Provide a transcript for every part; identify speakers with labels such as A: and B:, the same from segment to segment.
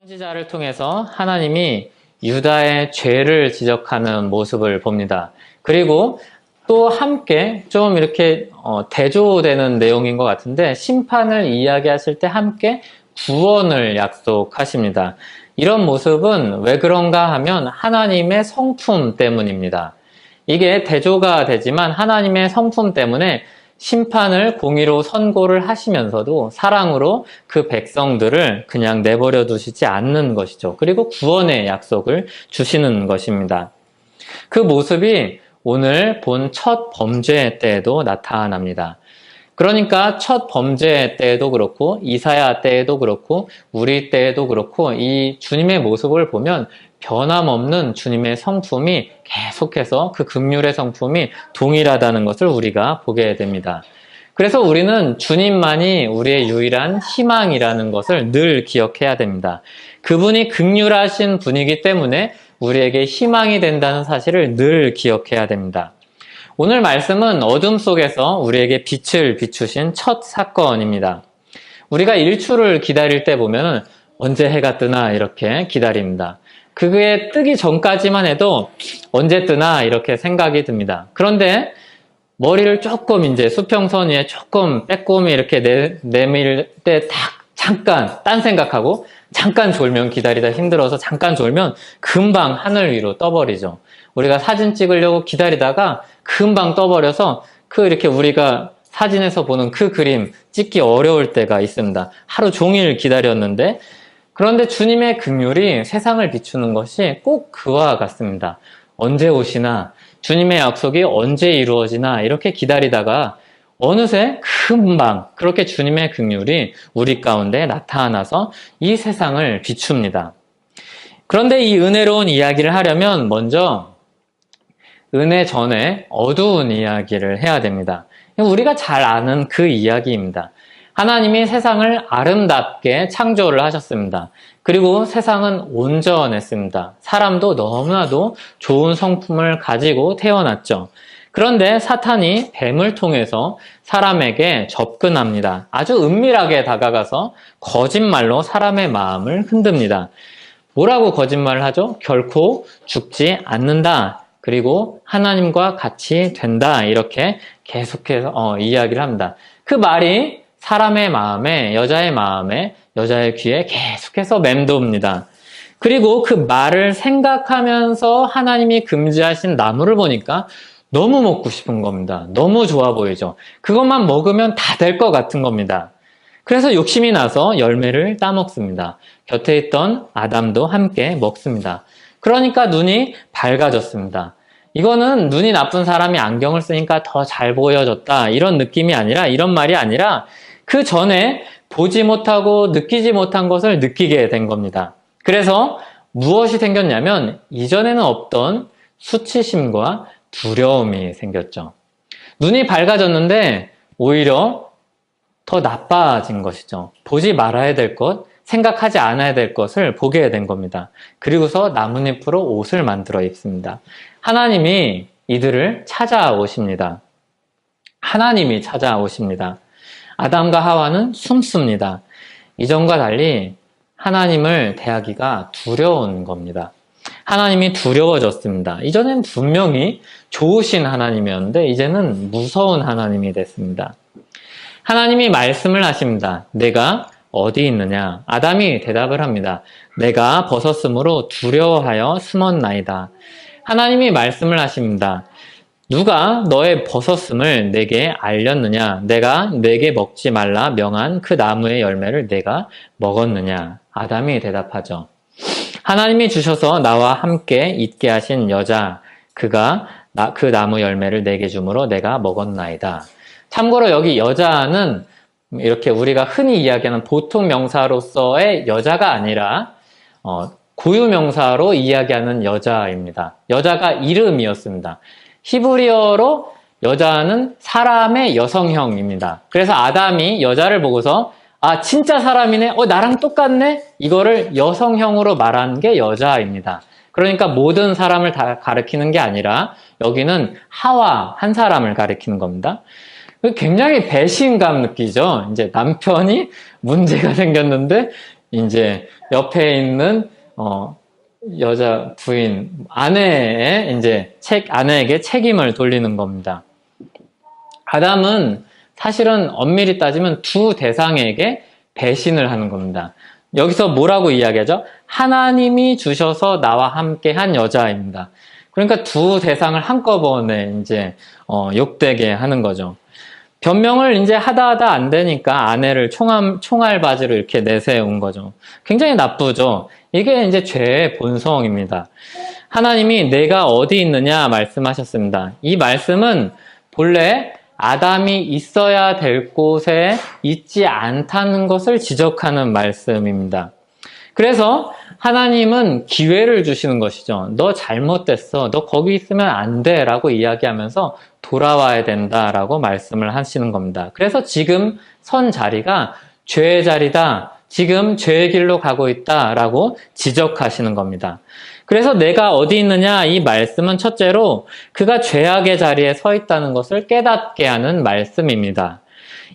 A: 선지자를 통해서 하나님이 유다의 죄를 지적하는 모습을 봅니다. 그리고 또 함께 좀 이렇게 대조되는 내용인 것 같은데, 심판을 이야기하실 때 함께 구원을 약속하십니다. 이런 모습은 왜 그런가 하면 하나님의 성품 때문입니다. 이게 대조가 되지만 하나님의 성품 때문에 심판을 공의로 선고를 하시면서도 사랑으로 그 백성들을 그냥 내버려 두시지 않는 것이죠. 그리고 구원의 약속을 주시는 것입니다. 그 모습이 오늘 본 첫 범죄 때에도 나타납니다. 그러니까 첫 범죄 때에도 그렇고 이사야 때에도 그렇고 우리 때에도 그렇고 이 주님의 모습을 보면 변함없는 주님의 성품이 계속해서 그 긍휼의 성품이 동일하다는 것을 우리가 보게 됩니다. 그래서 우리는 주님만이 우리의 유일한 희망이라는 것을 늘 기억해야 됩니다. 그분이 긍휼하신 분이기 때문에 우리에게 희망이 된다는 사실을 늘 기억해야 됩니다. 오늘 말씀은 어둠 속에서 우리에게 빛을 비추신 첫 사건입니다. 우리가 일출을 기다릴 때 보면 언제 해가 뜨나 이렇게 기다립니다. 그게 뜨기 전까지만 해도 언제 뜨나 이렇게 생각이 듭니다. 그런데 머리를 조금 이제 수평선 위에 조금 빼꼼히 이렇게 내밀 때 잠깐 딴 생각하고 잠깐 졸면 기다리다 힘들어서 잠깐 졸면 금방 하늘 위로 떠버리죠. 우리가 사진 찍으려고 기다리다가 금방 떠버려서 이렇게 우리가 사진에서 보는 그 그림 찍기 어려울 때가 있습니다. 하루 종일 기다렸는데, 그런데 주님의 긍휼이 세상을 비추는 것이 꼭 그와 같습니다. 언제 오시나, 주님의 약속이 언제 이루어지나 이렇게 기다리다가 어느새 금방 그렇게 주님의 긍휼이 우리 가운데 나타나서 이 세상을 비춥니다. 그런데 이 은혜로운 이야기를 하려면 먼저 은혜 전에 어두운 이야기를 해야 됩니다. 우리가 잘 아는 그 이야기입니다. 하나님이 세상을 아름답게 창조를 하셨습니다. 그리고 세상은 온전했습니다. 사람도 너무나도 좋은 성품을 가지고 태어났죠. 그런데 사탄이 뱀을 통해서 사람에게 접근합니다. 아주 은밀하게 다가가서 거짓말로 사람의 마음을 흔듭니다. 뭐라고 거짓말을 하죠? 결코 죽지 않는다. 그리고 하나님과 같이 된다. 이렇게 계속해서 이야기를 합니다. 그 말이 사람의 마음에, 여자의 귀에 계속해서 맴돕니다. 그리고 그 말을 생각하면서 하나님이 금지하신 나무를 보니까 너무 먹고 싶은 겁니다. 너무 좋아 보이죠. 그것만 먹으면 다 될 것 같은 겁니다. 그래서 욕심이 나서 열매를 따먹습니다. 곁에 있던 아담도 함께 먹습니다. 그러니까 눈이 밝아졌습니다. 이거는 눈이 나쁜 사람이 안경을 쓰니까 더 잘 보여졌다 이런 느낌이 아니라, 이런 말이 아니라 그 전에 보지 못하고 느끼지 못한 것을 느끼게 된 겁니다. 그래서 무엇이 생겼냐면 이전에는 없던 수치심과 두려움이 생겼죠. 눈이 밝아졌는데 오히려 더 나빠진 것이죠. 보지 말아야 될 것, 생각하지 않아야 될 것을 보게 된 겁니다. 그리고서 나뭇잎으로 옷을 만들어 입습니다. 하나님이 이들을 찾아오십니다. 하나님이 찾아오십니다. 아담과 하와는 숨습니다. 이전과 달리 하나님을 대하기가 두려운 겁니다. 하나님이 두려워졌습니다. 이전엔 분명히 좋으신 하나님이었는데 이제는 무서운 하나님이 됐습니다. 하나님이 말씀을 하십니다. 내가 어디 있느냐? 아담이 대답을 합니다. 내가 벗었으므로 두려워하여 숨었나이다. 하나님이 말씀을 하십니다. 누가 너의 벗었음을 내게 알렸느냐? 내가 내게 먹지 말라 명한 그 나무의 열매를 내가 먹었느냐? 아담이 대답하죠. 하나님이 주셔서 나와 함께 있게 하신 여자, 그가 그 나무 열매를 내게 주므로 내가 먹었나이다. 참고로 여기 여자는 이렇게 우리가 흔히 이야기하는 보통 명사로서의 여자가 아니라 고유 명사로 이야기하는 여자입니다. 여자가 이름이었습니다. 히브리어로 여자는 사람의 여성형입니다. 그래서 아담이 여자를 보고서 진짜 사람이네? 나랑 똑같네? 이거를 여성형으로 말한 게 여자입니다. 그러니까 모든 사람을 다 가리키는 게 아니라 여기는 하와 한 사람을 가리키는 겁니다. 굉장히 배신감 느끼죠. 이제 남편이 문제가 생겼는데, 이제 옆에 있는, 여자 부인, 아내에게 책임을 돌리는 겁니다. 아담은 사실은 엄밀히 따지면 두 대상에게 배신을 하는 겁니다. 여기서 뭐라고 이야기하죠? 하나님이 주셔서 나와 함께 한 여자입니다. 그러니까 두 대상을 한꺼번에 이제, 욕되게 하는 거죠. 변명을 이제 하다 안 되니까 아내를 총알바지로 이렇게 내세운 거죠. 굉장히 나쁘죠. 이게 이제 죄의 본성입니다. 하나님이 내가 어디 있느냐 말씀하셨습니다. 이 말씀은 본래 아담이 있어야 될 곳에 있지 않다는 것을 지적하는 말씀입니다. 그래서 하나님은 기회를 주시는 것이죠. 너 잘못됐어. 너 거기 있으면 안 돼. 라고 이야기하면서 돌아와야 된다라고 말씀을 하시는 겁니다. 그래서 지금 선 자리가 죄의 자리다. 지금 죄의 길로 가고 있다라고 지적하시는 겁니다. 그래서 내가 어디 있느냐 이 말씀은 첫째로 그가 죄악의 자리에 서 있다는 것을 깨닫게 하는 말씀입니다.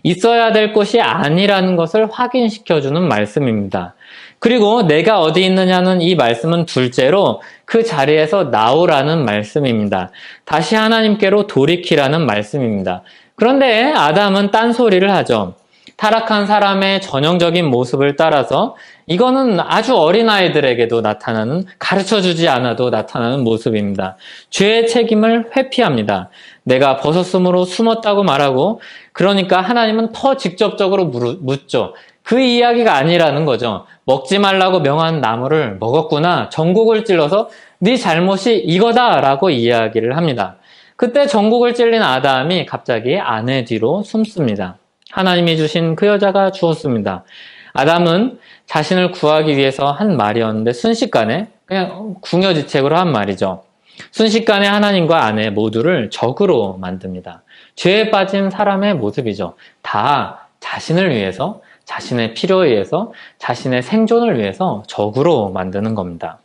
A: 있어야 될 곳이 아니라는 것을 확인시켜주는 말씀입니다. 그리고 내가 어디 있느냐는 이 말씀은 둘째로 그 자리에서 나오라는 말씀입니다. 다시 하나님께로 돌이키라는 말씀입니다. 그런데 아담은 딴소리를 하죠. 타락한 사람의 전형적인 모습을 따라서 이거는 아주 어린아이들에게도 나타나는, 가르쳐주지 않아도 나타나는 모습입니다. 죄의 책임을 회피합니다. 내가 벗었으므로 숨었다고 말하고, 그러니까 하나님은 더 직접적으로 묻죠. 그 이야기가 아니라는 거죠. 먹지 말라고 명한 나무를 먹었구나. 전국을 찔러서 네 잘못이 이거다라고 이야기를 합니다. 그때 전국을 찔린 아담이 갑자기 아내 뒤로 숨습니다. 하나님이 주신 그 여자가 주었습니다. 아담은 자신을 구하기 위해서 한 말이었는데 순식간에 그냥 궁여지책으로 한 말이죠. 순식간에 하나님과 아내 모두를 적으로 만듭니다. 죄에 빠진 사람의 모습이죠. 다 자신을 위해서, 자신의 필요에 의해서, 자신의 생존을 위해서 적으로 만드는 겁니다.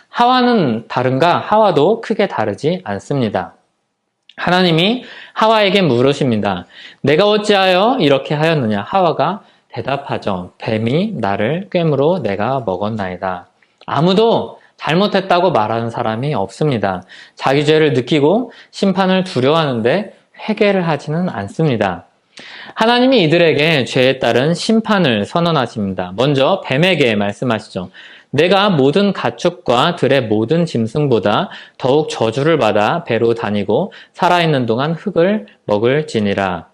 A: 하와는 다른가? 하와도 크게 다르지 않습니다. 하나님이 하와에게 물으십니다. 내가 어찌하여 이렇게 하였느냐? 하와가 대답하죠. 뱀이 나를 꿰물어 내가 먹었나이다. 아무도 잘못했다고 말하는 사람이 없습니다. 자기 죄를 느끼고 심판을 두려워하는데 회개를 하지는 않습니다. 하나님이 이들에게 죄에 따른 심판을 선언하십니다. 먼저 뱀에게 말씀하시죠. 내가 모든 가축과 들의 모든 짐승보다 더욱 저주를 받아 배로 다니고 살아있는 동안 흙을 먹을지니라.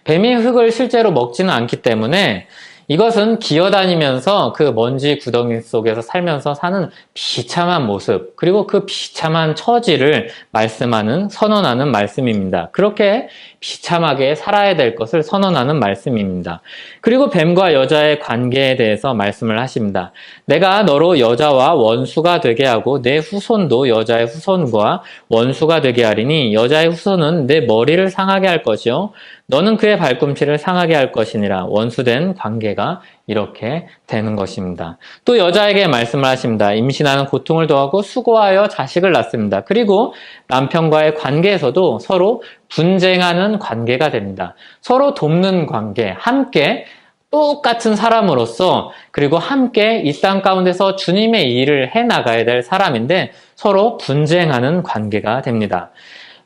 A: 뱀이 흙을 실제로 먹지는 않기 때문에 이것은 기어다니면서 그 먼지 구덩이 속에서 살면서 사는 비참한 모습, 그리고 그 비참한 처지를 선언하는 말씀입니다. 그렇게 비참하게 살아야 될 것을 선언하는 말씀입니다. 그리고 뱀과 여자의 관계에 대해서 말씀을 하십니다. 내가 너로 여자와 원수가 되게 하고 내 후손도 여자의 후손과 원수가 되게 하리니 여자의 후손은 내 머리를 상하게 할 것이요 너는 그의 발꿈치를 상하게 할 것이니라. 원수된 관계가 이렇게 되는 것입니다. 또 여자에게 말씀을 하십니다. 임신하는 고통을 더하고 수고하여 자식을 낳습니다. 그리고 남편과의 관계에서도 서로 분쟁하는 관계가 됩니다. 서로 돕는 관계, 함께 똑같은 사람으로서, 그리고 함께 이 땅 가운데서 주님의 일을 해나가야 될 사람인데 서로 분쟁하는 관계가 됩니다.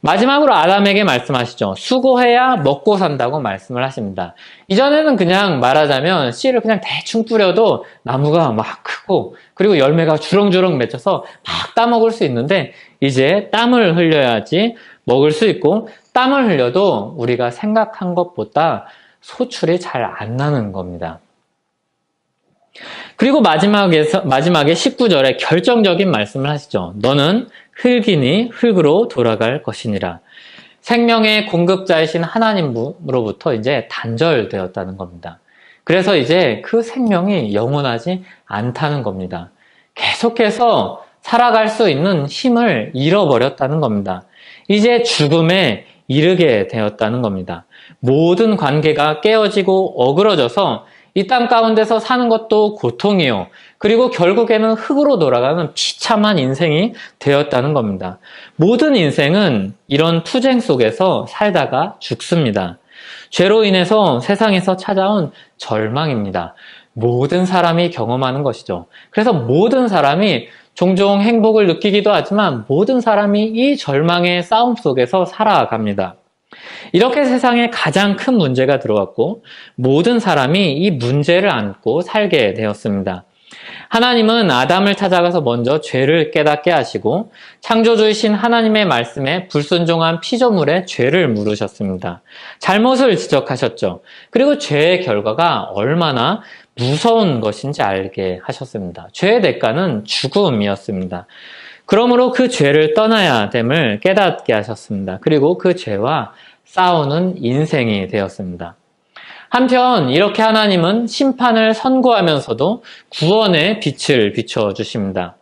A: 마지막으로 아담에게 말씀하시죠. 수고해야 먹고 산다고 말씀을 하십니다. 이전에는 그냥 말하자면 씨를 그냥 대충 뿌려도 나무가 막 크고 그리고 열매가 주렁주렁 맺혀서 막 따먹을 수 있는데 이제 땀을 흘려야지 먹을 수 있고, 땀을 흘려도 우리가 생각한 것보다 소출이 잘 안 나는 겁니다. 그리고 마지막에 19절에 결정적인 말씀을 하시죠. 너는 흙이니 흙으로 돌아갈 것이니라. 생명의 공급자이신 하나님으로부터 이제 단절되었다는 겁니다. 그래서 이제 그 생명이 영원하지 않다는 겁니다. 계속해서 살아갈 수 있는 힘을 잃어버렸다는 겁니다. 이제 죽음에 이르게 되었다는 겁니다. 모든 관계가 깨어지고 어그러져서 이 땅 가운데서 사는 것도 고통이요. 그리고 결국에는 흙으로 돌아가는 비참한 인생이 되었다는 겁니다. 모든 인생은 이런 투쟁 속에서 살다가 죽습니다. 죄로 인해서 세상에서 찾아온 절망입니다. 모든 사람이 경험하는 것이죠. 그래서 모든 사람이 종종 행복을 느끼기도 하지만 모든 사람이 이 절망의 싸움 속에서 살아갑니다. 이렇게 세상에 가장 큰 문제가 들어왔고 모든 사람이 이 문제를 안고 살게 되었습니다. 하나님은 아담을 찾아가서 먼저 죄를 깨닫게 하시고 창조주이신 하나님의 말씀에 불순종한 피조물의 죄를 물으셨습니다. 잘못을 지적하셨죠. 그리고 죄의 결과가 얼마나 무서운 것인지 알게 하셨습니다. 죄의 대가는 죽음이었습니다. 그러므로 그 죄를 떠나야 됨을 깨닫게 하셨습니다. 그리고 그 죄와 싸우는 인생이 되었습니다. 한편 이렇게 하나님은 심판을 선고하면서도 구원의 빛을 비춰주십니다.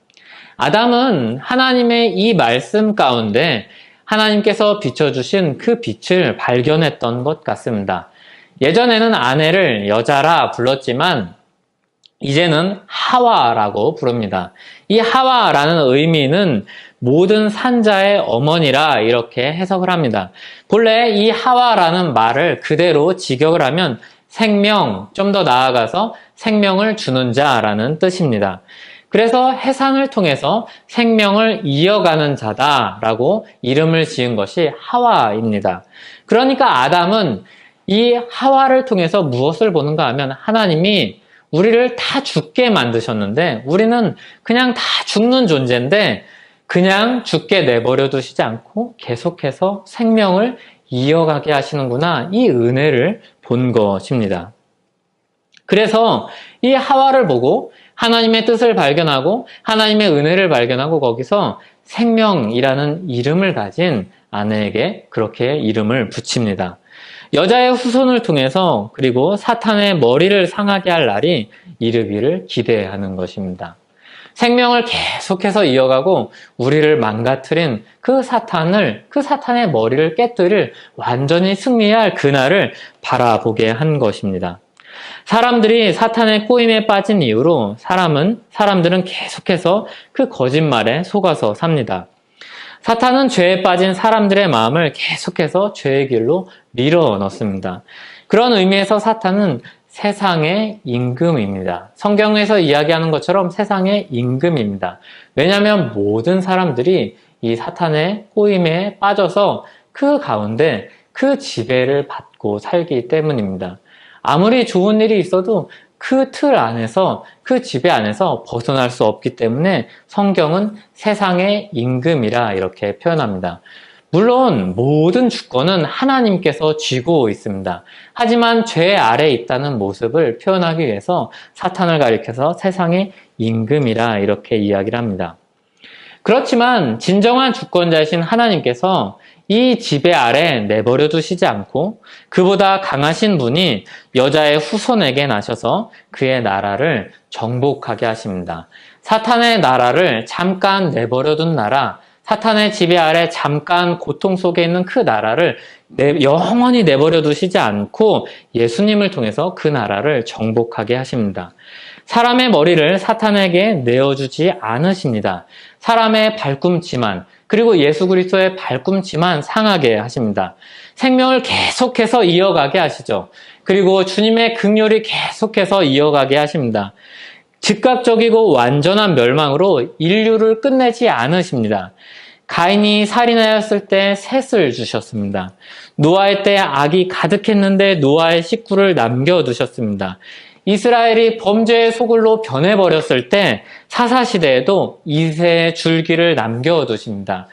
A: 아담은 하나님의 이 말씀 가운데 하나님께서 비춰주신 그 빛을 발견했던 것 같습니다. 예전에는 아내를 여자라 불렀지만 이제는 하와라고 부릅니다. 이 하와라는 의미는 모든 산자의 어머니라 이렇게 해석을 합니다. 본래 이 하와라는 말을 그대로 직역을 하면 생명, 좀 더 나아가서 생명을 주는 자라는 뜻입니다. 그래서 해산을 통해서 생명을 이어가는 자다라고 이름을 지은 것이 하와입니다. 그러니까 아담은 이 하와를 통해서 무엇을 보는가 하면 하나님이 우리를 다 죽게 만드셨는데 우리는 그냥 다 죽는 존재인데 그냥 죽게 내버려 두시지 않고 계속해서 생명을 이어가게 하시는구나, 이 은혜를 본 것입니다. 그래서 이 하와를 보고 하나님의 뜻을 발견하고 하나님의 은혜를 발견하고 거기서 생명이라는 이름을 가진 아내에게 그렇게 이름을 붙입니다. 여자의 후손을 통해서 그리고 사탄의 머리를 상하게 할 날이 이르기를 기대하는 것입니다. 생명을 계속해서 이어가고 우리를 망가뜨린 그 사탄의 머리를 깨뜨릴 완전히 승리할 그날을 바라보게 한 것입니다. 사람들이 사탄의 꼬임에 빠진 이후로 사람들은 계속해서 그 거짓말에 속아서 삽니다. 사탄은 죄에 빠진 사람들의 마음을 계속해서 죄의 길로 밀어 넣습니다. 그런 의미에서 사탄은 세상의 임금입니다. 성경에서 이야기하는 것처럼 세상의 임금입니다. 왜냐하면 모든 사람들이 이 사탄의 꼬임에 빠져서 그 가운데 그 지배를 받고 살기 때문입니다. 아무리 좋은 일이 있어도 그 틀 안에서, 그 지배 안에서 벗어날 수 없기 때문에 성경은 세상의 임금이라 이렇게 표현합니다. 물론 모든 주권은 하나님께서 쥐고 있습니다. 하지만 죄 아래에 있다는 모습을 표현하기 위해서 사탄을 가리켜서 세상의 임금이라 이렇게 이야기를 합니다. 그렇지만 진정한 주권자이신 하나님께서 이 지배 아래 내버려 두시지 않고 그보다 강하신 분이 여자의 후손에게 나셔서 그의 나라를 정복하게 하십니다. 사탄의 나라를 잠깐 내버려 둔 나라, 사탄의 지배 아래 잠깐 고통 속에 있는 그 나라를 영원히 내버려 두시지 않고 예수님을 통해서 그 나라를 정복하게 하십니다. 사람의 머리를 사탄에게 내어주지 않으십니다. 사람의 발꿈치만, 그리고 예수 그리스도의 발꿈치만 상하게 하십니다. 생명을 계속해서 이어가게 하시죠. 그리고 주님의 긍휼이 계속해서 이어가게 하십니다. 즉각적이고 완전한 멸망으로 인류를 끝내지 않으십니다. 가인이 살인하였을 때 셋을 주셨습니다. 노아의 때 악이 가득했는데 노아의 식구를 남겨두셨습니다. 이스라엘이 범죄의 소굴로 변해버렸을 때 사사시대에도 이새의 줄기를 남겨두십니다.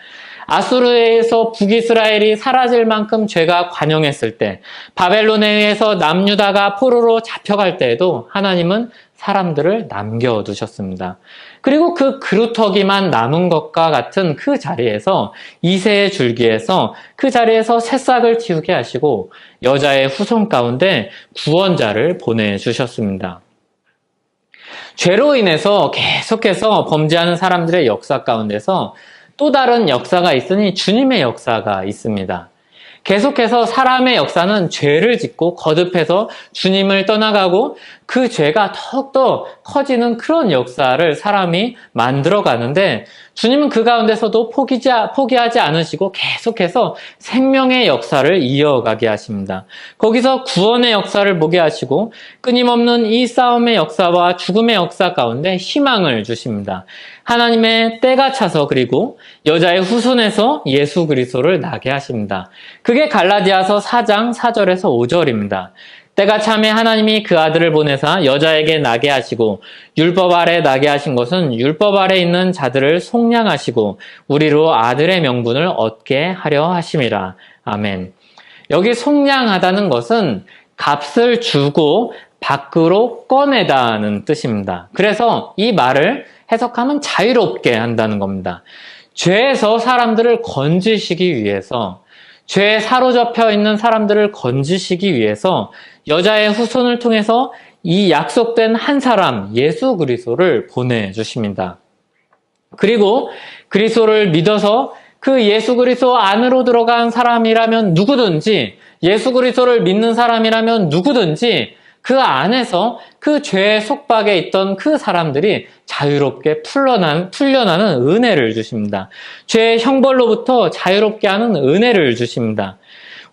A: 아수르에서 북이스라엘이 사라질 만큼 죄가 관영했을 때, 바벨론에 의해서 남유다가 포로로 잡혀갈 때에도 하나님은 사람들을 남겨두셨습니다. 그리고 그 그루터기만 남은 것과 같은 그 자리에서 이새의 줄기에서 그 자리에서 새싹을 틔우게 하시고 여자의 후손 가운데 구원자를 보내주셨습니다. 죄로 인해서 계속해서 범죄하는 사람들의 역사 가운데서 또 다른 역사가 있으니 주님의 역사가 있습니다. 계속해서 사람의 역사는 죄를 짓고 거듭해서 주님을 떠나가고 그 죄가 더욱더 커지는 그런 역사를 사람이 만들어가는데 주님은 그 가운데서도 포기하지 않으시고 계속해서 생명의 역사를 이어가게 하십니다. 거기서 구원의 역사를 보게 하시고 끊임없는 이 싸움의 역사와 죽음의 역사 가운데 희망을 주십니다. 하나님의 때가 차서 그리고 여자의 후손에서 예수 그리스도를 나게 하십니다. 그게 갈라디아서 4장 4절에서 5절입니다. 때가 참에 하나님이 그 아들을 보내사 여자에게 나게 하시고 율법 아래 나게 하신 것은 율법 아래 있는 자들을 속량하시고 우리로 아들의 명분을 얻게 하려 하심이라. 아멘. 여기 속량하다는 것은 값을 주고 밖으로 꺼내다는 뜻입니다. 그래서 이 말을 해석하면 자유롭게 한다는 겁니다. 죄에서 사람들을 건지시기 위해서, 죄에 사로잡혀 있는 사람들을 건지시기 위해서 여자의 후손을 통해서 이 약속된 한 사람 예수 그리스도를 보내주십니다. 그리고 그리스도를 믿어서 그 예수 그리스도 안으로 들어간 사람이라면 누구든지, 예수 그리스도를 믿는 사람이라면 누구든지 그 안에서 그 죄의 속박에 있던 그 사람들이 자유롭게 풀려나는 은혜를 주십니다. 죄의 형벌로부터 자유롭게 하는 은혜를 주십니다.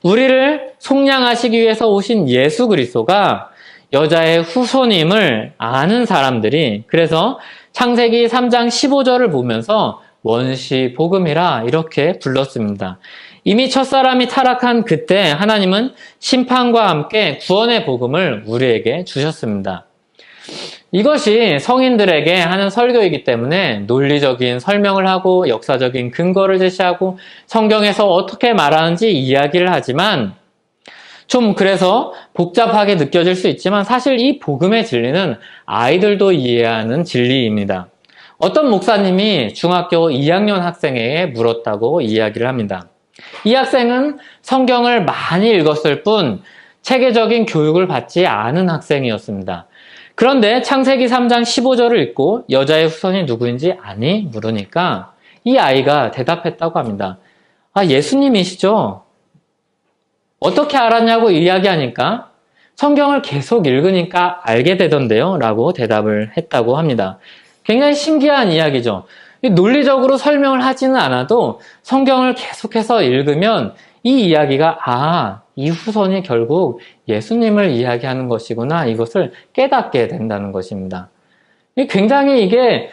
A: 우리를 속량하시기 위해서 오신 예수 그리스도가 여자의 후손임을 아는 사람들이, 그래서 창세기 3장 15절을 보면서 원시 복음이라 이렇게 불렀습니다. 이미 첫사람이 타락한 그때 하나님은 심판과 함께 구원의 복음을 우리에게 주셨습니다. 이것이 성인들에게 하는 설교이기 때문에 논리적인 설명을 하고 역사적인 근거를 제시하고 성경에서 어떻게 말하는지 이야기를 하지만 좀 그래서 복잡하게 느껴질 수 있지만 사실 이 복음의 진리는 아이들도 이해하는 진리입니다. 어떤 목사님이 중학교 2학년 학생에게 물었다고 이야기를 합니다. 이 학생은 성경을 많이 읽었을 뿐 체계적인 교육을 받지 않은 학생이었습니다. 그런데 창세기 3장 15절을 읽고 여자의 후손이 누구인지 아니? 물으니까 이 아이가 대답했다고 합니다. 아, 예수님이시죠? 어떻게 알았냐고 이야기하니까 성경을 계속 읽으니까 알게 되던데요? 라고 대답을 했다고 합니다. 굉장히 신기한 이야기죠. 논리적으로 설명을 하지는 않아도 성경을 계속해서 읽으면 이 이야기가 이 후손이 결국 예수님을 이야기하는 것이구나, 이것을 깨닫게 된다는 것입니다. 굉장히 이게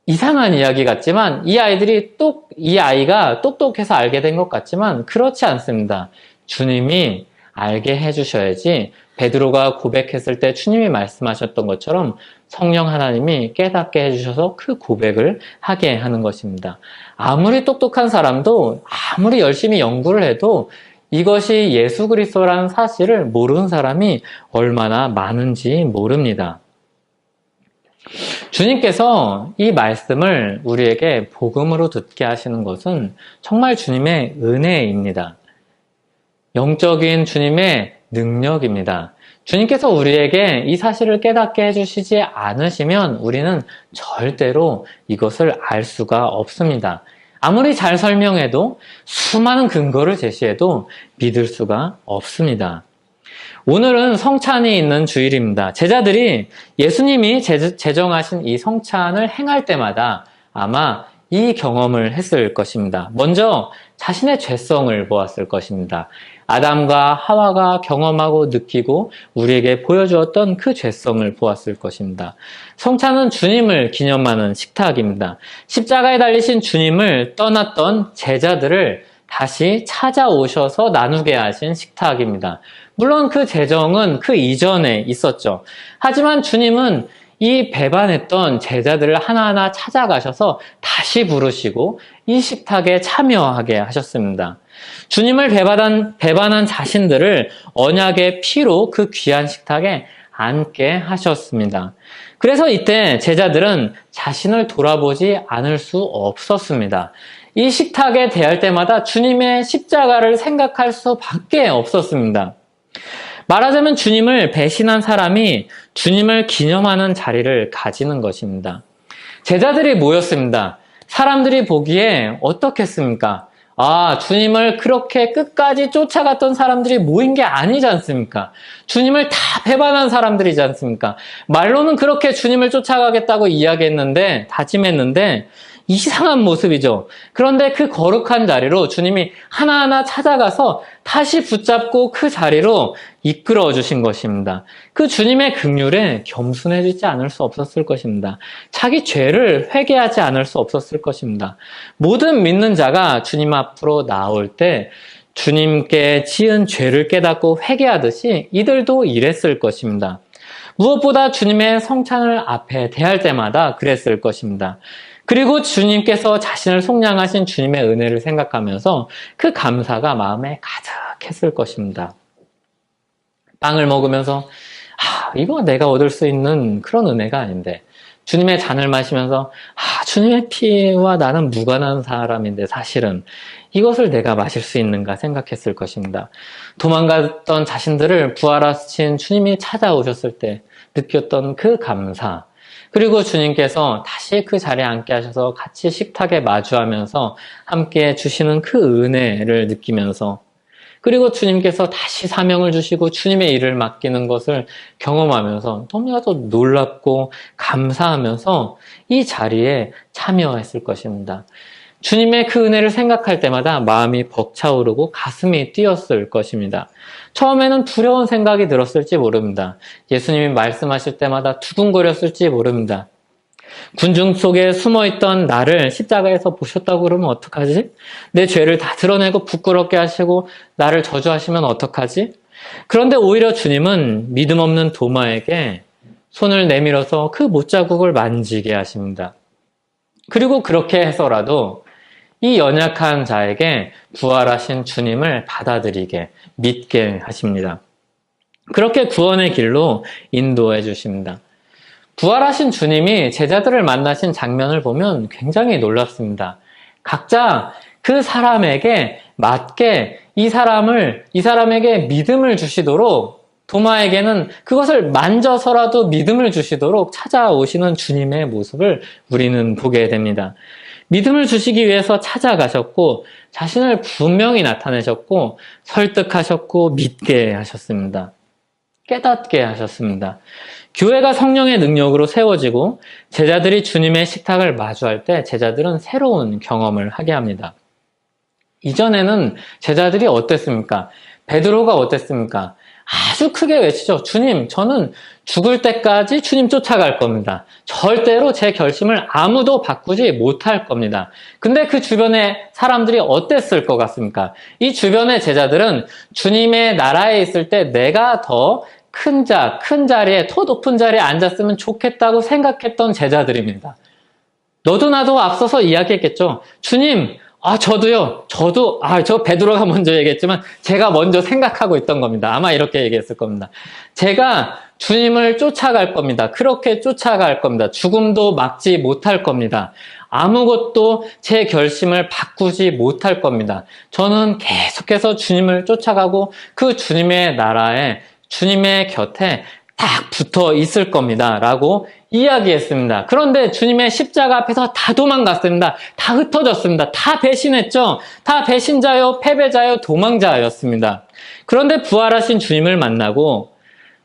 A: 이상한 이야기 같지만 이 아이가 똑똑해서 알게 된 것 같지만 그렇지 않습니다. 주님이 알게 해주셔야지, 베드로가 고백했을 때 주님이 말씀하셨던 것처럼 성령 하나님이 깨닫게 해주셔서 그 고백을 하게 하는 것입니다. 아무리 똑똑한 사람도 아무리 열심히 연구를 해도 이것이 예수 그리스도라는 사실을 모르는 사람이 얼마나 많은지 모릅니다. 주님께서 이 말씀을 우리에게 복음으로 듣게 하시는 것은 정말 주님의 은혜입니다. 영적인 주님의 능력입니다. 주님께서 우리에게 이 사실을 깨닫게 해주시지 않으시면 우리는 절대로 이것을 알 수가 없습니다. 아무리 잘 설명해도 수많은 근거를 제시해도 믿을 수가 없습니다. 오늘은 성찬이 있는 주일입니다. 제자들이 예수님이 제정하신 이 성찬을 행할 때마다 아마 이 경험을 했을 것입니다. 먼저 자신의 죄성을 보았을 것입니다. 아담과 하와가 경험하고 느끼고 우리에게 보여주었던 그 죄성을 보았을 것입니다. 성찬은 주님을 기념하는 식탁입니다. 십자가에 달리신 주님을 떠났던 제자들을 다시 찾아오셔서 나누게 하신 식탁입니다. 물론 그 제정은 그 이전에 있었죠. 하지만 주님은 이 배반했던 제자들을 하나하나 찾아가셔서 다시 부르시고 이 식탁에 참여하게 하셨습니다. 주님을 배반한 자신들을 언약의 피로 그 귀한 식탁에 앉게 하셨습니다. 그래서 이때 제자들은 자신을 돌아보지 않을 수 없었습니다. 이 식탁에 대할 때마다 주님의 십자가를 생각할 수밖에 없었습니다. 말하자면 주님을 배신한 사람이 주님을 기념하는 자리를 가지는 것입니다. 제자들이 모였습니다. 사람들이 보기에 어떻겠습니까? 주님을 그렇게 끝까지 쫓아갔던 사람들이 모인 게 아니지 않습니까? 주님을 다 배반한 사람들이지 않습니까? 말로는 그렇게 주님을 쫓아가겠다고 이야기했는데, 다짐했는데, 이상한 모습이죠. 그런데 그 거룩한 자리로 주님이 하나하나 찾아가서 다시 붙잡고 그 자리로 이끌어 주신 것입니다. 그 주님의 긍휼에 겸손해지지 않을 수 없었을 것입니다. 자기 죄를 회개하지 않을 수 없었을 것입니다. 모든 믿는 자가 주님 앞으로 나올 때 주님께 지은 죄를 깨닫고 회개하듯이 이들도 이랬을 것입니다. 무엇보다 주님의 성찬을 앞에 대할 때마다 그랬을 것입니다. 그리고 주님께서 자신을 속량하신 주님의 은혜를 생각하면서 그 감사가 마음에 가득했을 것입니다. 빵을 먹으면서 이거 내가 얻을 수 있는 그런 은혜가 아닌데, 주님의 잔을 마시면서 주님의 피와 나는 무관한 사람인데 사실은 이것을 내가 마실 수 있는가 생각했을 것입니다. 도망갔던 자신들을 부활하신 주님이 찾아오셨을 때 느꼈던 그 감사, 그리고 주님께서 다시 그 자리에 앉게 하셔서 같이 식탁에 마주하면서 함께 주시는 그 은혜를 느끼면서, 그리고 주님께서 다시 사명을 주시고 주님의 일을 맡기는 것을 경험하면서 너무나도 놀랍고 감사하면서 이 자리에 참여했을 것입니다. 주님의 그 은혜를 생각할 때마다 마음이 벅차오르고 가슴이 뛰었을 것입니다. 처음에는 두려운 생각이 들었을지 모릅니다. 예수님이 말씀하실 때마다 두근거렸을지 모릅니다. 군중 속에 숨어있던 나를 십자가에서 보셨다고 그러면 어떡하지? 내 죄를 다 드러내고 부끄럽게 하시고 나를 저주하시면 어떡하지? 그런데 오히려 주님은 믿음 없는 도마에게 손을 내밀어서 그 못자국을 만지게 하십니다. 그리고 그렇게 해서라도 이 연약한 자에게 부활하신 주님을 받아들이게, 믿게 하십니다. 그렇게 구원의 길로 인도해 주십니다. 부활하신 주님이 제자들을 만나신 장면을 보면 굉장히 놀랍습니다. 각자 그 사람에게 맞게 이 사람에게 믿음을 주시도록, 도마에게는 그것을 만져서라도 믿음을 주시도록 찾아오시는 주님의 모습을 우리는 보게 됩니다. 믿음을 주시기 위해서 찾아가셨고 자신을 분명히 나타내셨고 설득하셨고 믿게 하셨습니다. 깨닫게 하셨습니다. 교회가 성령의 능력으로 세워지고 제자들이 주님의 식탁을 마주할 때 제자들은 새로운 경험을 하게 합니다. 이전에는 제자들이 어땠습니까? 베드로가 어땠습니까? 아주 크게 외치죠. 주님, 저는 죽을 때까지 주님 쫓아갈 겁니다. 절대로 제 결심을 아무도 바꾸지 못할 겁니다. 근데 그 주변의 사람들이 어땠을 것 같습니까? 이 주변의 제자들은 주님의 나라에 있을 때 내가 더 큰 자리에, 더 높은 자리에 앉았으면 좋겠다고 생각했던 제자들입니다. 너도 나도 앞서서 이야기했겠죠. 주님, 저도 저 베드로가 먼저 얘기했지만 제가 먼저 생각하고 있던 겁니다. 아마 이렇게 얘기했을 겁니다. 제가 주님을 쫓아갈 겁니다. 그렇게 쫓아갈 겁니다. 죽음도 막지 못할 겁니다. 아무것도 제 결심을 바꾸지 못할 겁니다. 저는 계속해서 주님을 쫓아가고 그 주님의 나라에, 주님의 곁에 딱 붙어 있을 겁니다. 라고 이야기했습니다. 그런데 주님의 십자가 앞에서 다 도망갔습니다. 다 흩어졌습니다. 다 배신했죠. 다 배신자요, 패배자요, 도망자였습니다. 그런데 부활하신 주님을 만나고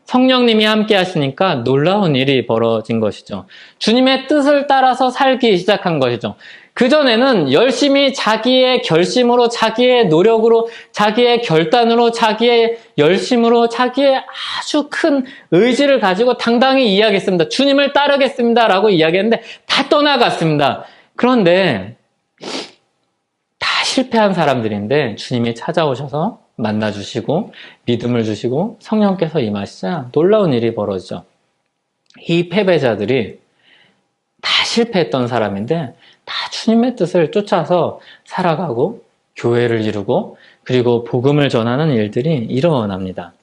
A: 성령님이 함께 하시니까 놀라운 일이 벌어진 것이죠. 주님의 뜻을 따라서 살기 시작한 것이죠. 그전에는 열심히 자기의 결심으로, 자기의 노력으로, 자기의 결단으로, 자기의 열심으로, 자기의 아주 큰 의지를 가지고 당당히 이야기했습니다. 주님을 따르겠습니다. 라고 이야기했는데 다 떠나갔습니다. 그런데 다 실패한 사람들인데 주님이 찾아오셔서 만나주시고 믿음을 주시고 성령께서 임하시자 놀라운 일이 벌어지죠. 이 패배자들이 다 실패했던 사람인데 다 주님의 뜻을 쫓아서 살아가고 교회를 이루고 그리고 복음을 전하는 일들이 일어납니다.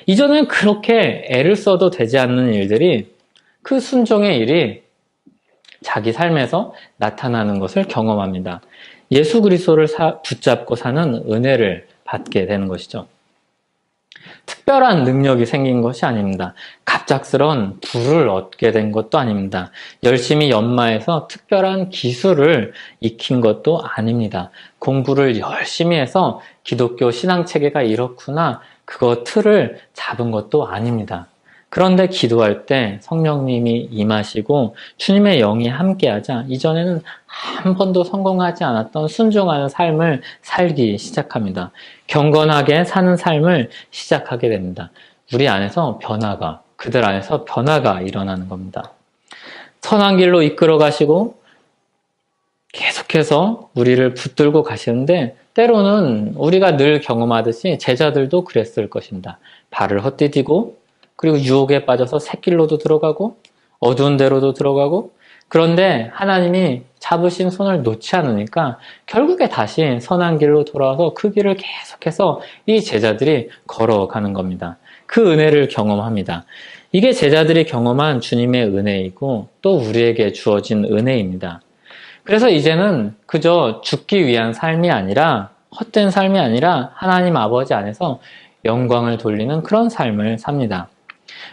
A: 이전엔 그렇게 애를 써도 되지 않는 일들이, 그 순종의 일이 자기 삶에서 나타나는 것을 경험합니다. 예수 그리스도를 붙잡고 사는 은혜를 받게 되는 것이죠. 특별한 능력이 생긴 것이 아닙니다. 갑작스런 부를 얻게 된 것도 아닙니다. 열심히 연마해서 특별한 기술을 익힌 것도 아닙니다. 공부를 열심히 해서 기독교 신앙체계가 이렇구나, 그거 틀을 잡은 것도 아닙니다. 그런데 기도할 때 성령님이 임하시고 주님의 영이 함께하자 이전에는 한 번도 성공하지 않았던 순종하는 삶을 살기 시작합니다. 경건하게 사는 삶을 시작하게 됩니다. 우리 안에서 변화가, 그들 안에서 변화가 일어나는 겁니다. 선한 길로 이끌어 가시고 계속해서 우리를 붙들고 가시는데 때로는 우리가 늘 경험하듯이 제자들도 그랬을 것입니다. 발을 헛디디고 그리고 유혹에 빠져서 샛길로도 들어가고 어두운 데로도 들어가고 그런데 하나님이 잡으신 손을 놓지 않으니까 결국에 다시 선한 길로 돌아와서 그 길을 계속해서 이 제자들이 걸어가는 겁니다. 그 은혜를 경험합니다. 이게 제자들이 경험한 주님의 은혜이고 또 우리에게 주어진 은혜입니다. 그래서 이제는 그저 죽기 위한 삶이 아니라 헛된 삶이 아니라 하나님 아버지 안에서 영광을 돌리는 그런 삶을 삽니다.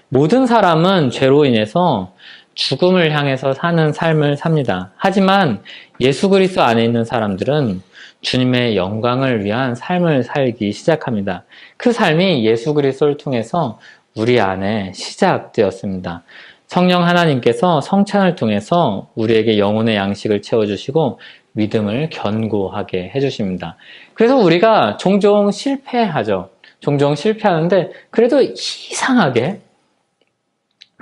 A: 모든 사람은 죄로 인해서 죽음을 향해서 사는 삶을 삽니다. 하지만 예수 그리스도 안에 있는 사람들은 주님의 영광을 위한 삶을 살기 시작합니다. 그 삶이 예수 그리스도를 통해서 우리 안에 시작되었습니다. 성령 하나님께서 성찬을 통해서 우리에게 영혼의 양식을 채워주시고 믿음을 견고하게 해주십니다. 그래서 우리가 종종 실패하죠. 종종 실패하는데 그래도 이상하게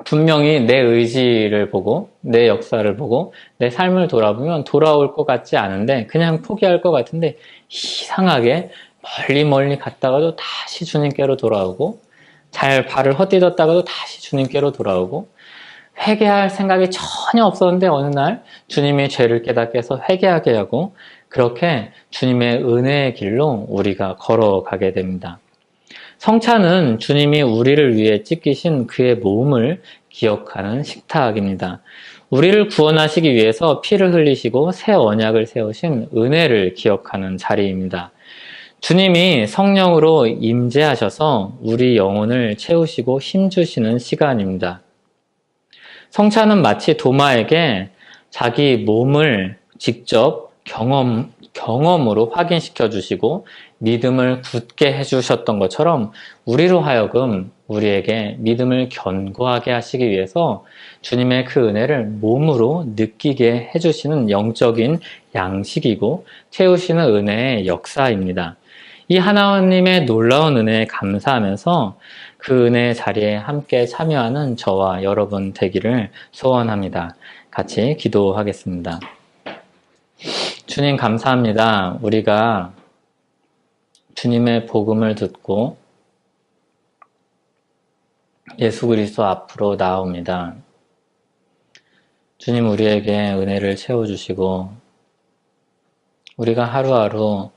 A: 분명히 내 의지를 보고 내 역사를 보고 내 삶을 돌아보면 돌아올 것 같지 않은데 그냥 포기할 것 같은데 이상하게 멀리 갔다가도 다시 주님께로 돌아오고 잘 발을 헛디뎠다가도 다시 주님께로 돌아오고 회개할 생각이 전혀 없었는데 어느 날 주님이 죄를 깨닫게 해서 회개하게 하고 그렇게 주님의 은혜의 길로 우리가 걸어가게 됩니다. 성찬은 주님이 우리를 위해 찢기신 그의 몸을 기억하는 식탁입니다. 우리를 구원하시기 위해서 피를 흘리시고 새 언약을 세우신 은혜를 기억하는 자리입니다. 주님이 성령으로 임재하셔서 우리 영혼을 채우시고 힘주시는 시간입니다. 성찬은 마치 도마에게 자기 몸을 직접 경험으로 확인시켜 주시고 믿음을 굳게 해주셨던 것처럼 우리로 하여금 우리에게 믿음을 견고하게 하시기 위해서 주님의 그 은혜를 몸으로 느끼게 해주시는 영적인 양식이고 채우시는 은혜의 역사입니다. 이 하나님의 놀라운 은혜에 감사하면서 그 은혜의 자리에 함께 참여하는 저와 여러분 되기를 소원합니다. 같이 기도하겠습니다. 주님 감사합니다. 우리가 주님의 복음을 듣고 예수 그리스도 앞으로 나옵니다. 주님 우리에게 은혜를 채워주시고 우리가 하루하루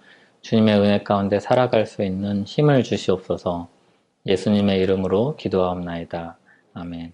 A: 주님의 은혜 가운데 살아갈 수 있는 힘을 주시옵소서. 예수님의 이름으로 기도하옵나이다. 아멘.